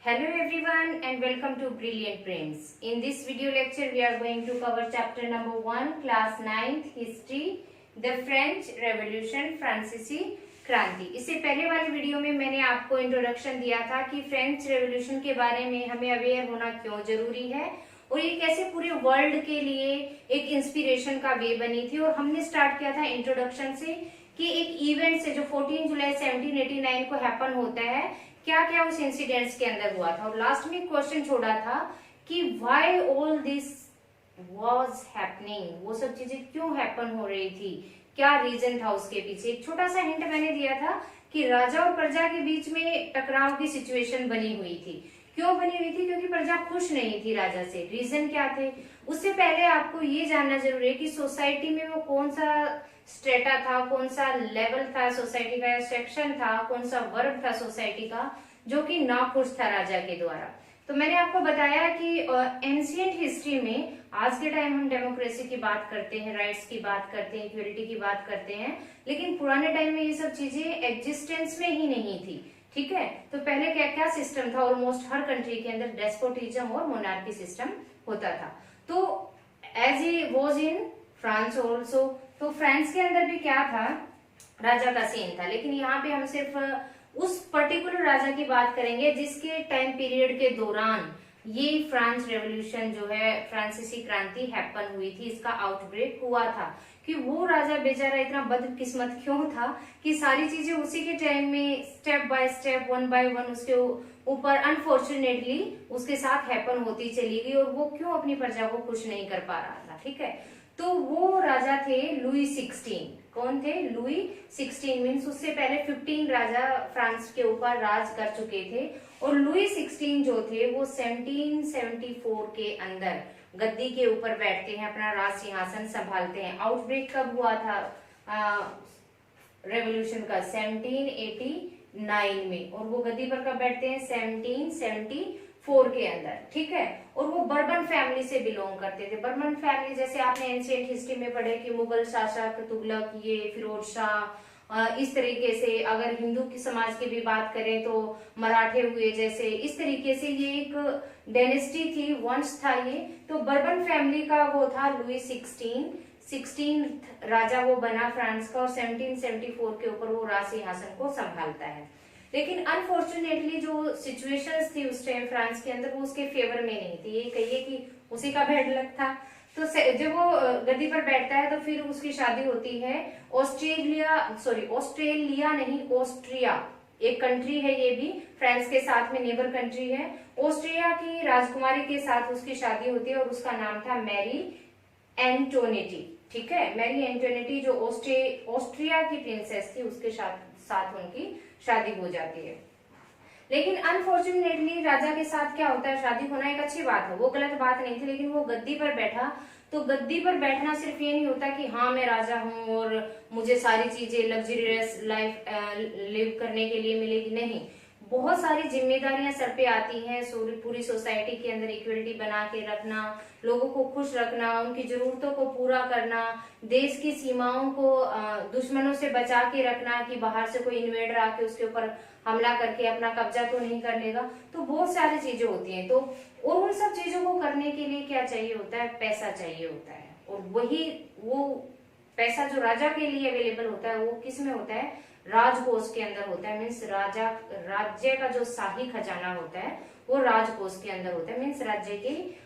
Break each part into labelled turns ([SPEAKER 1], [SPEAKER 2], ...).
[SPEAKER 1] Hello everyone and welcome to Brilliant Brains. In this video lecture we are going to cover chapter number 1 class 9th history the French Revolution फ्रांसीसी क्रांति। इससे पहले वाली video में मैंने आपको introduction दिया था कि फ्रेंच रेवोल्यूशन के बारे में हमें अवेयर होना क्यों जरूरी है और ये कैसे पूरे वर्ल्ड के लिए एक इंस्पिरेशन का वे बनी थी। और हमने स्टार्ट किया था इंट्रोडक्शन से कि एक इवेंट से जो 14 जुलाई 1789 को हैपन होता है, क्या क्या उस इंसिडेंट्स के अंदर हुआ था। और लास्ट में क्वेश्चन छोड़ा था कि why all this was happening, वो सब चीजें क्यों हैपन हो रही थी, क्या रीजन था उसके पीछे। एक छोटा सा हिंट मैंने दिया था कि राजा और प्रजा के बीच में टकराव की सिचुएशन बनी हुई थी। क्यों बनी हुई थी? क्योंकि प्रजा खुश नहीं थी राजा से। रीजन क्या थे? उससे पहले आपको ये जानना जरूरी है कि सोसाइटी में वो कौन सा स्ट्रेटा था, कौन सा लेवल था सोसाइटी का, सेक्शन था, कौन सा वर्ग था सोसाइटी का जो कि नाखुश था राजा के द्वारा। तो मैंने आपको बताया कि एंशिएंट हिस्ट्री में आज के टाइम हम डेमोक्रेसी की बात करते हैं, राइट्स की बात करते हैं, इक्वलिटी की बात करते हैं, लेकिन पुराने टाइम में ये सब चीजें एग्जिस्टेंस में ही नहीं थी। ठीक है, तो पहले क्या क्या सिस्टम था? ऑलमोस्ट हर कंट्री के अंदर डेस्पोटिज्म और मोनार्की सिस्टम होता था। तो as he was in France also, तो फ्रांस के अंदर भी क्या था, राजा का सीन था। लेकिन यहाँ पे हम सिर्फ उस पर्टिकुलर राजा की बात करेंगे जिसके टाइम पीरियड के दौरान ये फ्रांस रेवोल्यूशन जो है, फ्रांसीसी क्रांति हैपन हुई थी, इसका आउटब्रेक हुआ था। कि वो राजा बेचारा इतना बदकिस्मत क्यों था कि सारी चीजें उसी के टाइम में step by step, one by one उसके ऊपर अनफॉर्चुनेटली उसके साथ हैपन होती चली गई और वो क्यों अपनी प्रजा को खुश नहीं कर पा रहा था। ठीक है, तो वो राजा थे लुई 16। कौन थे? लुई 16 मीन्स उससे पहले 15 राजा फ्रांस के ऊपर राज कर चुके थे। और लुई 16 जो थे वो 1774 के अंदर गद्दी के ऊपर बैठते हैं, अपना राज सिंहासन संभालते हैं। आउटब्रेक कब हुआ था रेवोल्यूशन का? 1789 में। और वो गद्दी पर कब बैठते हैं? 1774 के अंदर। ठीक है, और वो बर्बन फैमिली से बिलोंग करते थे। बर्बन फैमिली जैसे आपने एंशिएंट हिस्ट्री में पढ़े कि मुगल शासक तुगलक, ये फिरोज शाह, इस तरीके से। अगर हिंदू की समाज की भी बात करें तो मराठे हुए, जैसे इस तरीके से ये एक डायनेस्टी थी, वंश था ये। तो बर्बन फैमिली का वो था लुई 16 राजा वो बना फ्रांस का, और 1774 के ऊपर वो राज सिंहासन को संभालता है। लेकिन अनफॉर्चुनेटली जो सिचुएशंस थी उस टाइम फ्रांस के अंदर वो उसके फेवर में नहीं थी। ये कहिए कि उसी का बैड लक था। तो जब वो गद्दी पर बैठता है तो फिर उसकी शादी होती है ऑस्ट्रेलिया नहीं, ऑस्ट्रिया एक कंट्री है, ये भी फ्रांस के साथ में नेबर कंट्री है। ऑस्ट्रिया की राजकुमारी के साथ उसकी शादी होती है और उसका नाम था मैरी एंटोनेटी। ठीक है, मैरी एंटोनेटी जो ऑस्ट्रिया की प्रिंसेस थी उसके साथ उनकी शादी हो जाती है। लेकिन अनफॉर्चुनेटली राजा के साथ क्या होता है, शादी होना एक अच्छी बात है, वो गलत बात नहीं थी, लेकिन वो गद्दी पर बैठा। तो गद्दी पर बैठना सिर्फ ये नहीं होता कि हाँ मैं राजा हूँ और मुझे सारी चीजें लग्जरियस लाइफ लिव करने के लिए मिलेगी, नहीं। बहुत सारी जिम्मेदारियां सर पे आती हैं। पूरी सोसाइटी के अंदर इक्वलिटी बना के रखना, लोगों को खुश रखना, उनकी जरूरतों को पूरा करना, देश की सीमाओं को दुश्मनों से बचा के रखना कि बाहर से कोई इन्वेडर आके उसके ऊपर हमला करके अपना कब्जा तो नहीं कर लेगा। तो बहुत सारी चीजें होती हैं। तो और उन सब चीजों को करने के लिए क्या चाहिए होता है? पैसा चाहिए होता है। और वो पैसा जो राजा के लिए अवेलेबल होता है वो किस में होता है? राजकोष के अंदर होता है। मीन्स राज्य का जो शाही खजाना होता है वो राजकोष के अंदर होता है। मीन्स राज्य की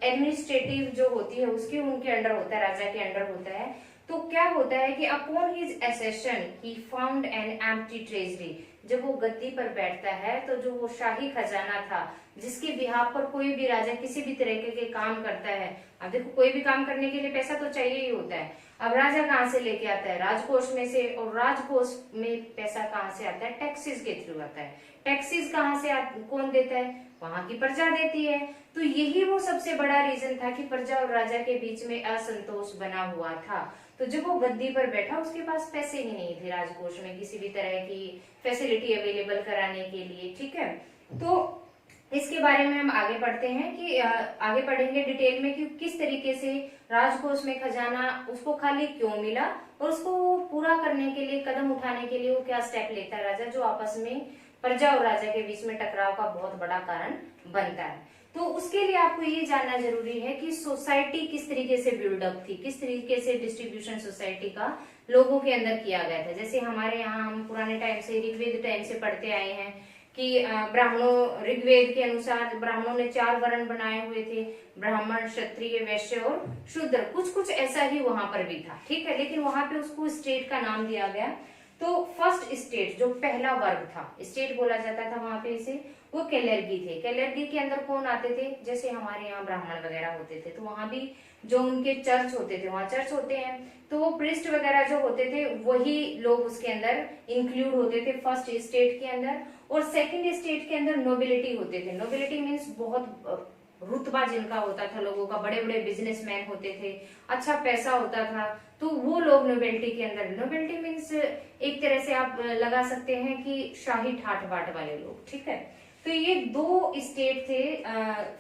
[SPEAKER 1] एडमिनिस्ट्रेटिव जो होती है उसके उनके अंडर होता है, राजा के अंडर होता है। तो क्या होता है कि upon his accession he found an empty treasury. जब वो गद्दी पर बैठता है तो जो वो शाही खजाना था जिसके बिहाफ पर कोई भी राजा किसी भी तरीके के काम करता है, अब देखो कोई भी काम करने के लिए पैसा तो चाहिए ही होता है। अब राजा कहाँ से लेके आता है? राजकोष में से। और राजकोष में पैसा कहाँ से आता है? टैक्सेस के थ्रू आता है। टैक्सेस कहाँ से कौन देता है? वहां की प्रजा देती है। तो यही वो सबसे बड़ा रीजन था कि प्रजा और राजा के बीच में असंतोष बना हुआ था। तो जब वो गद्दी पर बैठा उसके पास पैसे ही नहीं थे राजकोष में किसी भी तरह की फैसिलिटी अवेलेबल कराने के लिए। ठीक है, तो इसके बारे में हम आगे पढ़ते हैं कि आगे पढ़ेंगे डिटेल में कि किस तरीके से राजकोष में खजाना उसको खाली क्यों मिला और उसको पूरा करने के लिए, कदम उठाने के लिए वो क्या स्टेप लेता है राजा, जो आपस में प्रजा और राजा के बीच में टकराव का बहुत बड़ा कारण बनता है। तो उसके लिए आपको ये जानना जरूरी है कि सोसाइटी किस तरीके से बिल्डअप थी, किस तरीके से डिस्ट्रीब्यूशन सोसाइटी का लोगों के अंदर किया गया था। जैसे हमारे यहाँ हम पुराने टाइम से, ऋग्वेद टाइम से पढ़ते आए हैं कि ब्राह्मणों, ऋग्वेद के अनुसार ब्राह्मणों ने 4 वर्ण बनाए हुए थे, ब्राह्मण, क्षत्रिय, वैश्य और शूद्र। कुछ कुछ ऐसा ही वहां पर भी था, ठीक है। लेकिन वहां पे उसको स्टेट का नाम दिया गया। तो फर्स्ट स्टेट, जो पहला वर्ग था, स्टेट बोला जाता था वहां पे इसे, वो कैलर्गी थे। कैलर्गी के अंदर कौन आते थे? जैसे हमारे यहाँ ब्राह्मण वगैरह होते थे, तो वहां भी जो उनके चर्च होते थे, वहां चर्च होते हैं, तो वो प्रिस्ट वगैरह जो होते थे वही लोग उसके अंदर इंक्लूड होते थे फर्स्ट स्टेट के अंदर। और सेकंड स्टेट के अंदर नोबिलिटी होते थे। नोबिलिटी मीन्स बहुत रुतबा जिनका होता था लोगों का, बड़े बड़े बिजनेसमैन होते थे, अच्छा पैसा होता था, तो वो लोग नोबिलिटी के अंदर। नोबिलिटी मीन्स एक तरह से आप लगा सकते हैं कि शाही ठाट बाट वाले लोग, ठीक है। तो ये 2 स्टेट थे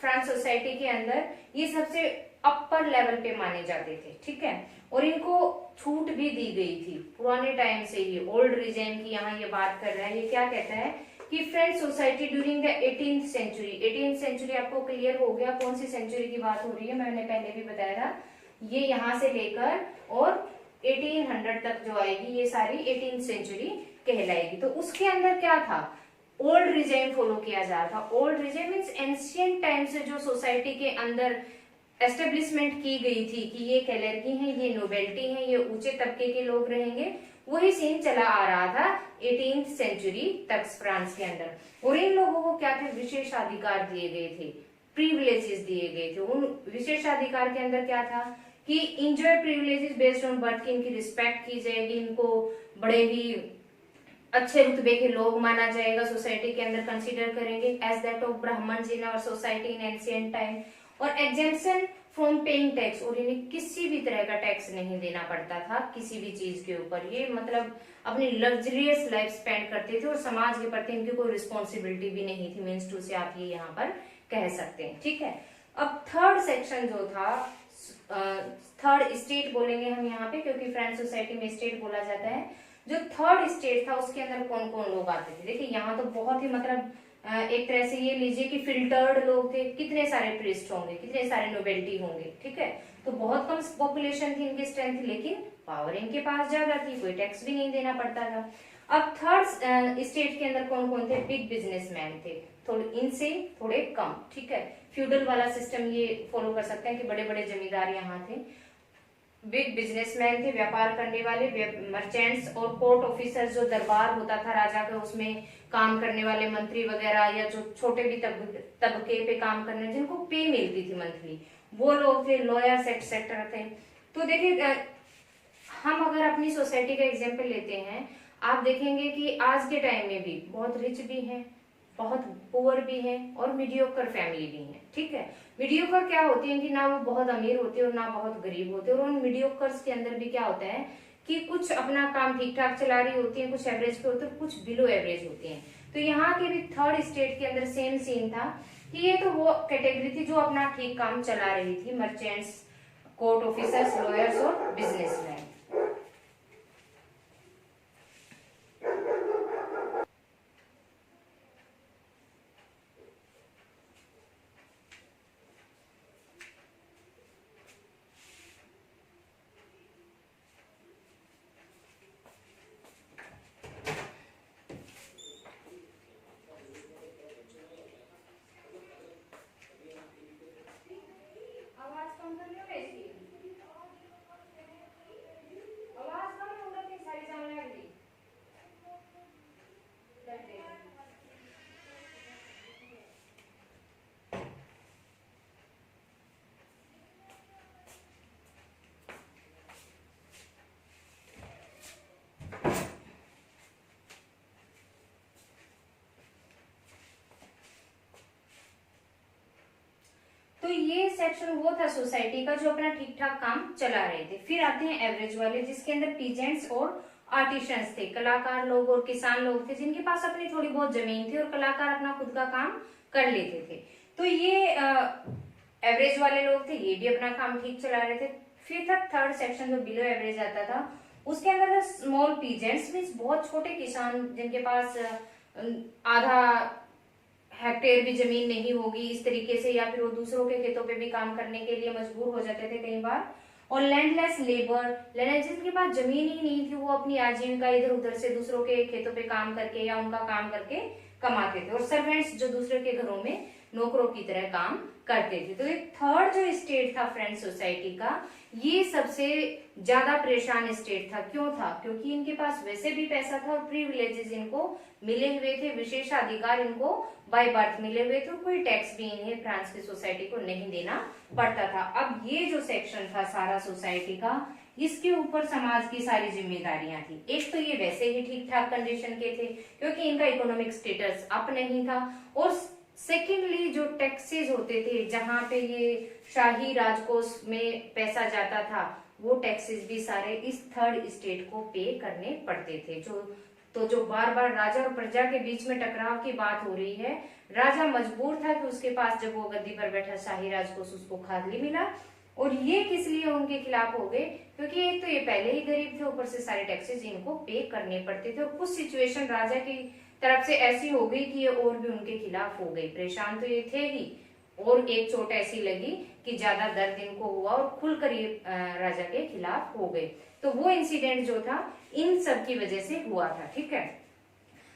[SPEAKER 1] फ्रांस सोसाइटी के अंदर, ये सबसे अपर लेवल पे माने जाते थे, ठीक है। और इनको छूट भी दी गई थी पुराने टाइम से ही। ओल्ड रिजेम की यहाँ ये बात कर रहा है, ये क्या कहता है कि French society during the 18th century. 18th century आपको क्लियर हो गया कौन सी सेंचुरी की बात हो रही है, मैंने पहले भी बताया था। ये यहाँ से लेकर और 1800 तक जो आएगी, ये सारी 18th सेंचुरी कहलाएगी। तो उसके अंदर क्या था? ओल्ड रिजेम फॉलो किया जा रहा था। Old regime means ancient time से जो सोसाइटी के अंदर एस्टेब्लिशमेंट की गई थी कि ये कैलर्गी है, ये नोबेलिटी है, ये ऊंचे तबके के लोग रहेंगे, वही सीन चला आ रहा था 18th सेंचुरी तक फ्रांस के अंदर। और इन लोगों को क्या थे? विशेषाधिकार दिए गए थे, प्रिविलेजेस दिए गए थे। उन विशेषाधिकार के अंदर क्या था कि enjoy privileges based on birth, की इनकी रिस्पेक्ट की जाएगी, इनको बड़े ही अच्छे रुतबे के लोग माना जाएगा, सोसाइटी के अंदर कंसीडर करेंगे as that of Brahmin in our society in ancient time. और एग्जेम्पशन फ्रॉम पेइंग टैक्स, और इन्हें किसी भी तरह का टैक्स नहीं देना पड़ता था किसी भी चीज के ऊपर। ये मतलब अपनी लग्जरियस लाइफ स्पेंड करते थे और समाज के प्रति इनकी कोई रिस्पॉन्सिबिलिटी भी नहीं थी। मीन्स टू से आप ये यहाँ पर कह सकते हैं, ठीक है। अब थर्ड सेक्शन जो था, थर्ड स्टेट बोलेंगे हम यहाँ पे, क्योंकि फ्रेंच सोसाइटी में स्टेट बोला जाता है। जो थर्ड स्टेट था उसके अंदर कौन कौन लोग आते थे? देखिए यहाँ तो बहुत ही मतलब एक तरह से ये लीजिए कि फिल्टर्ड लोग थे। कितने सारे प्रीस्ट होंगे, कितने सारे नोबेलिटी होंगे, ठीक है। तो बहुत कम पॉपुलेशन थी, इनकी स्ट्रेंथ, लेकिन पावर इनके पास ज्यादा थी, कोई टैक्स भी नहीं देना पड़ता था। अब थर्ड स्टेट के अंदर कौन कौन थे? बिग बिजनेसमैन थे, थोड़े इनसे थोड़े कम, ठीक है। फ्यूडल वाला सिस्टम ये फॉलो कर सकते हैं कि बड़े बड़े जमींदार यहाँ थे। बिग बिजनेसमैन थे, व्यापार करने वाले, मर्चेंट्स और कोर्ट ऑफिसर, जो दरबार होता था राजा का, उसमें काम करने वाले मंत्री वगैरह, या जो छोटे भी तबके पे काम करने, जिनको पे मिलती थी मंथली, वो लोग थे। लॉयर्स एक्सेट्रा थे। तो देखिए हम अगर अपनी सोसाइटी का एग्जाम्पल लेते हैं, आप देखेंगे कि आज के टाइम में भी बहुत रिच भी हैं, बहुत पुअर भी है, और मीडियोकर फैमिली भी है, ठीक है। मीडियोकर क्या होती है कि ना वो बहुत अमीर होते हैं और ना बहुत गरीब होते हैं। और उन मीडियोकर्स के अंदर भी क्या होता है कि कुछ अपना काम ठीक ठाक चला रही होती है, कुछ एवरेज पे होते हैं, कुछ बिलो एवरेज होते हैं। तो यहाँ के भी थर्ड स्टेट के अंदर सेम सीन था कि ये तो वो कैटेगरी थी जो अपना ठीक काम चला रही थी, मर्चेंट्स, कोर्ट ऑफिसर्स, लॉयर्स और बिजनेसमैन। तो ये सेक्शन वो था सोसाइटी का जो अपना ठीक ठाक काम चला रहे थे। फिर आते हैं एवरेज वाले, जिसके अंदर पीजेंट्स और आर्टिशंस थे, कलाकार लोग और किसान लोग थे, जिनके पास अपनी थोड़ी बहुत जमीन थी और कलाकार अपना खुद का काम कर लेते थे। तो ये एवरेज वाले लोग थे, ये भी अपना काम ठीक चला रहे थे। फिर था थर्ड सेक्शन जो बिलो एवरेज आता था, उसके अंदर था स्मॉल पीजेंट्स, मीन्स बहुत छोटे किसान, जिनके पास आधा हेक्टेयर भी जमीन नहीं होगी इस तरीके से, या फिर वो दूसरों के खेतों पे भी काम करने के लिए मजबूर हो जाते थे कई बार। और लैंडलेस लेबर, लैंड जिनके पास जमीन ही नहीं थी, वो अपनी आजीविका इधर उधर से दूसरों के खेतों पे काम करके या उनका काम करके कमाते थे। और सर्वेंट्स जो दूसरे के घरों में नौकरों की तरह काम करते थे। तो एक थर्ड जो स्टेट था फ्रेंच सोसाइटी का, ये सबसे ज्यादा परेशान स्टेट था। क्यों था? क्योंकि इनके पास वैसे भी पैसा था और प्रिविलेजेस इनको मिले हुए थे, विशेषाधिकार इनको बाय बर्थ मिले हुए थे। कोई टैक्स भी इन्हें फ्रांस की सोसाइटी को नहीं देना पड़ता था। अब ये जो सेक्शन था सारा सोसाइटी का, इसके ऊपर समाज की सारी जिम्मेदारियां थी। एक तो ये वैसे ही ठीक ठाक कंडीशन के थे क्योंकि इनका इकोनॉमिक स्टेटस अप नहीं था, और सेकेंडली जो टैक्सेस होते थे, जहां पे ये शाही राजकोष में पैसा जाता था, वो टैक्सेस भी सारे इस थर्ड स्टेट को पे करने पड़ते थे। जो बार बार राजा और प्रजा के बीच में टकराव की बात हो रही है, राजा मजबूर था कि उसके पास जब वो गद्दी पर बैठा शाही राजकोष उसको खाली मिला, और ये किस लिए उनके खिलाफ हो गए? क्योंकि एक तो ये पहले ही गरीब थे, ऊपर से सारे टैक्सेस इनको पे करने पड़ते थे। और कुछ सिचुएशन राजा की तरफ से ऐसी हो गई कि ये और भी उनके खिलाफ हो गई। परेशान तो ये थे ही, और एक चोट ऐसी लगी कि ज्यादा दर्द इनको हुआ और खुलकर ये राजा के खिलाफ हो गए। तो वो इंसिडेंट जो था इन सब की वजह से हुआ था। ठीक है,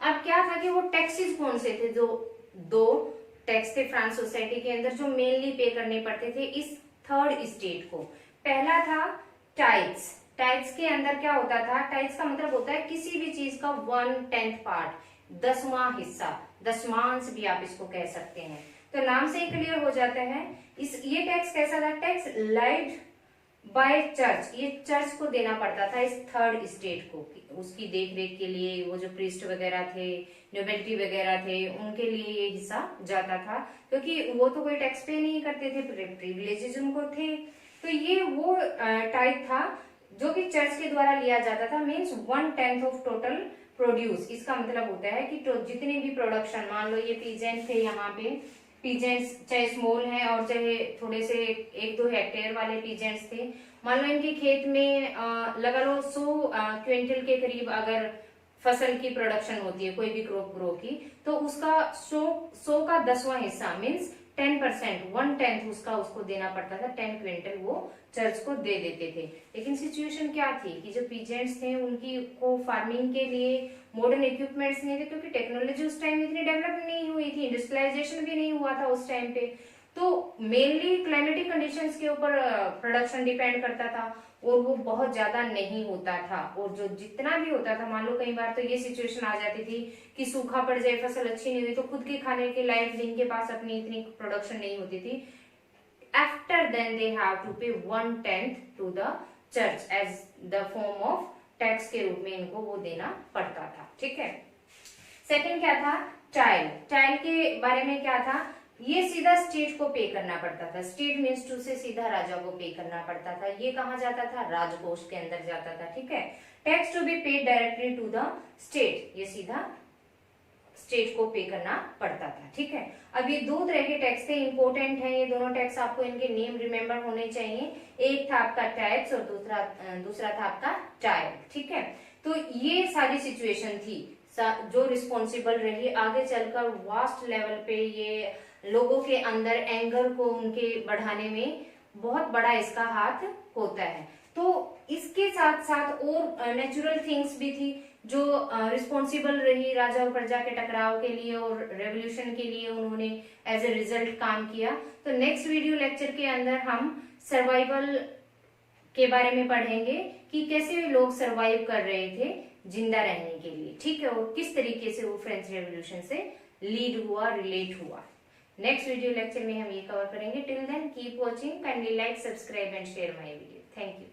[SPEAKER 1] अब क्या था कि वो टैक्सेस कौन से थे? जो दो टैक्स थे फ्रांस सोसाइटी के अंदर जो मेनली पे करने पड़ते थे इस थर्ड स्टेट को। पहला था टाइट्स। टाइट्स के अंदर क्या होता था? टाइट्स का मतलब होता है किसी भी चीज का 1/10 पार्ट, 10वां हिस्सा, दशमांश भी आप इसको कह सकते हैं। तो नाम से ही क्लियर हो जाता है। ये टैक्स कैसा था? टैक्स लाइड बाय चर्च, ये चर्च को देना पड़ता था इस थर्ड स्टेट को, उसकी देख रेख के लिए। वो जो प्रीस्ट वगैरह थे, नोबेलिटी वगैरह थे, उनके लिए ये हिस्सा जाता था, क्योंकि वो तो कोई टैक्स पे नहीं करते थे, प्रिविलेजेस उनको थे। तो ये वो टाइप था जो कि चर्च के द्वारा लिया जाता था। Means 1/10 of total produce. इसका मतलब होता है कि जितने भी प्रोडक्शन, मान लो ये पीजेंट थे, यहाँ पे पीजेंट्स चाहे स्मॉल हैं और चाहे थोड़े से 1-2 हेक्टेयर वाले पीजेंट्स थे, मान लो इनके खेत में लगा लो 100 क्विंटल के करीब अगर फसल की प्रोडक्शन होती है, कोई भी क्रॉप ग्रो की, तो उसका 100 का 10वां हिस्सा मीन्स 10%, 1/10 उसको देना पड़ता था। 10 क्विंटल वो चर्च को दे देते थे। लेकिन सिचुएशन क्या थी कि जो पीजेंट्स थे उनकी को फार्मिंग के लिए मॉडर्न इक्विपमेंट्स नहीं थे, क्योंकि टेक्नोलॉजी उस टाइम इतनी डेवलप नहीं हुई थी, इंडस्ट्रियलाइजेशन भी नहीं हुआ था उस टाइम पे। तो मेनली क्लाइमेटिक कंडीशंस के ऊपर प्रोडक्शन डिपेंड करता था, और वो बहुत ज्यादा नहीं होता था। और जो जितना भी होता था, मान लो कई बार तो ये सिचुएशन आ जाती थी कि सूखा पड़ जाए, फसल अच्छी नहीं हुई, तो खुद के खाने के लायक जिनके पास अपनी इतनी प्रोडक्शन नहीं होती थी, after then they have to pay 1/10 to the church as the form of tax के रूप में इनको वो देना पड़ता था। ठीक है, सेकंड क्या था? चाइल्ड। चाइल्ड के बारे में क्या था? ये सीधा स्टेट को पे करना पड़ता था। स्टेट मीन्स टू से सीधा राजा को पे करना पड़ता था। ये कहाँ जाता था? राजकोष के अंदर जाता था। ठीक है, tax to be paid directly to the state, ये सीधा स्टेट को पे करना पड़ता था। ठीक है, अब ये दो तरह के टैक्स थे, इंपॉर्टेंट है ये दोनों टैक्स, आपको इनके नेम रिमेम्बर होने चाहिए। एक था आपका टैक्स और दूसरा था आपका चाइल्ड। ठीक है, तो ये सारी सिचुएशन थी जो रिस्पॉन्सिबल रही। आगे चलकर वास्ट लेवल पे ये लोगों के अंदर एंगर को उनके बढ़ाने में बहुत बड़ा इसका हाथ होता है। तो इसके साथ साथ और नेचुरल थिंग्स भी थी जो रिस्पॉन्सिबल रही राजा और प्रजा के टकराव के लिए और रेवोल्यूशन के लिए, उन्होंने एज ए रिजल्ट काम किया। तो नेक्स्ट वीडियो लेक्चर के अंदर हम सर्वाइवल के बारे में पढ़ेंगे कि कैसे लोग सर्वाइव कर रहे थे जिंदा रहने के लिए। ठीक है, और किस तरीके से वो फ्रेंच रेवोल्यूशन से लीड हुआ, रिलेट हुआ। नेक्स्ट वीडियो लेक्चर में हम ये कवर करेंगे। Till then keep watching, kindly like, subscribe and share my video. Thank you.